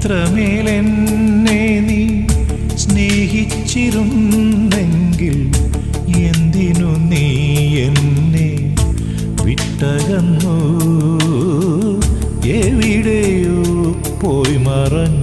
ഇത്രമേലെന്നെ നീ സ്നേഹിച്ചിരുന്നെങ്കിൽ എന്തിനു നീ എന്നെ വിട്ടകന്നു? എവിടെയോ പോയി മറഞ്ഞു.